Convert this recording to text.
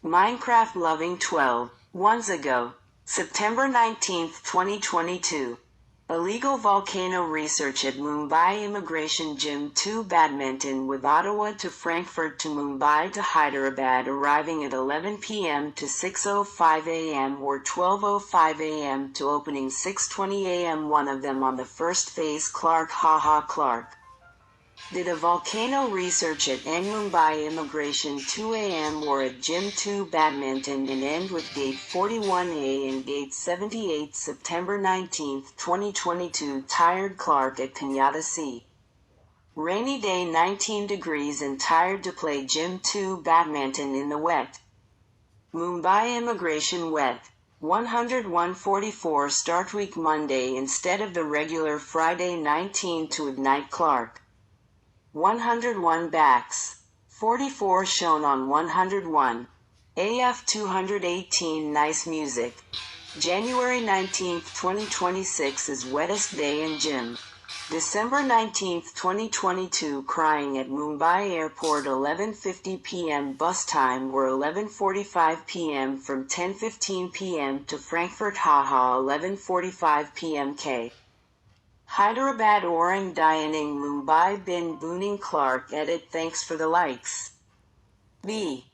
Minecraft loving 12 ones ago. September 19, 2022. Illegal volcano research at Mumbai Immigration Gym 2 Badminton with Ottawa to Frankfurt to Mumbai to Hyderabad arriving at 11 p.m. to 6:05 a.m. or 12:05 a.m. to opening 6:20 a.m. One of them on the first phase Clark Clark. Did a volcano research at Mumbai Immigration 2 a.m. or at Gym 2 Badminton and end with Gate 41A and Gate 78 September 19, 2022 Tired Clark at Kenyatta C. Rainy day 19 degrees and tired to play Gym 2 Badminton in the wet. Mumbai Immigration wet. 101:44 start week Monday instead of the regular Friday 19 to ignite Clark. 101 backs. 44 shown on 101. AF 218 nice music. January 19, 2026 is wettest day in gym. December 19, 2022 crying at Mumbai Airport 11:50 p.m. bus time were 11:45 p.m. from 10:15 p.m. to Frankfurt 11:45 p.m. K. Hyderabad Orang Dianing Mumbai Bin Booning Clark edit Thanks for the likes. B.